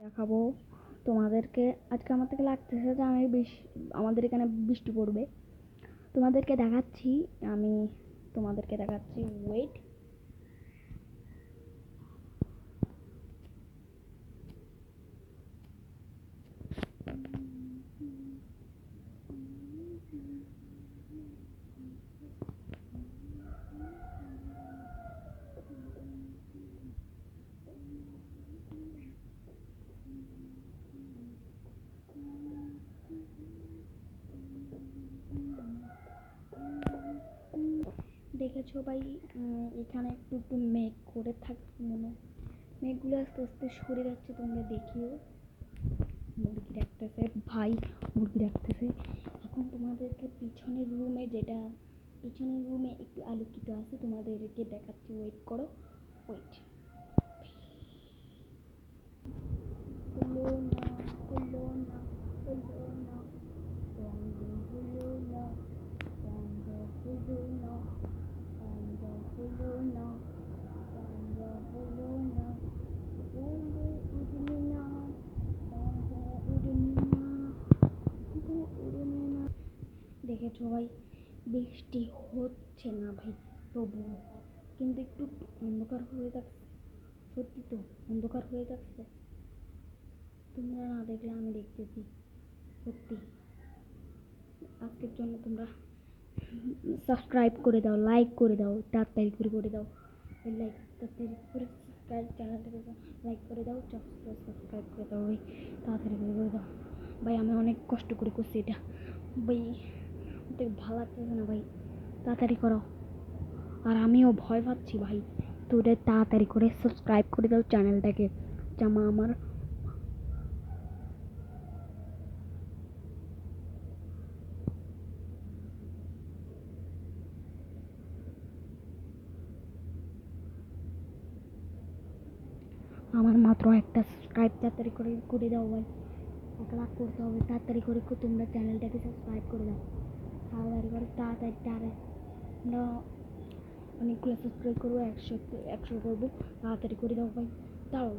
দেখাবো তোমাদেরকে। আজকে আমার থেকে লাগতেছে যে আমাদের এখানে বৃষ্টি পড়বে। তোমাদেরকে দেখাচ্ছি, আমি তোমাদেরকে দেখাচ্ছি, ওয়েট। দেখেছো ভাই, এখানে একটু একটু মেঘ করে থাকছে, মেঘগুলো আস্তে আস্তে সরে যাচ্ছে, তোমরা দেখিও। মুরগি রাখতেছে ভাই, মুরগি রাখতেছে। এখন তোমাদেরকে পিছনের রুমে একটু আলোকিত আছে, তোমাদেরকে দেখাচ্ছি, ওয়েট করো, ওয়েট। হলো না, হলো না, হলো না, বন্ধ হলো না, বন্ধ হলো না, বন্ধ হলো না, বন্ধ হলো না, বন্ধ উঠবে না, বন্ধ উঠবে না, বন্ধ উঠবে না। দেখেছো ভাই, বৃষ্টি হচ্ছে না ভাই, তবু কিন্তু একটু অন্ধকার হয়ে থাকছে। সত্যি তো অন্ধকার হয়ে থাকছে, তোমরা না দেখলে আমি দেখতেছি। সত্যি আজকের জন্য তোমরা সাবস্ক্রাইব করে দাও, লাইক করে দাও, তাড়াতাড়ি করে দাও লাইক, তাড়াতাড়ি করে চ্যানেলটাকে লাইক করে দাও, সাবস্ক্রাইব করে দাও ভাই, তাড়াতাড়ি করে দাও ভাই। আমি অনেক কষ্ট করে করছি এটা ভাই, ওদের ভালো লাগতেছে না ভাই, তাড়াতাড়ি করো। আর আমিও ভয় পাচ্ছি ভাই, তো ওটা তাড়াতাড়ি করে সাবস্ক্রাইব করে দাও চ্যানেলটাকে। জামা আমার মাত্র একটা সাবস্ক্রাইব, তাড়াতাড়ি করে দাও ভাই, 1 লাখ করতে হবে, তাড়াতাড়ি করে তোমরা চ্যানেলটাকে সাবস্ক্রাইব করে দাও, তাড়াতাড়ি করে, তাড়াতাড়ি আমরা অনেকগুলো সাবস্ক্রাইব করবো, 100 করবো, তাড়াতাড়ি করে দাও ভাই, দাও।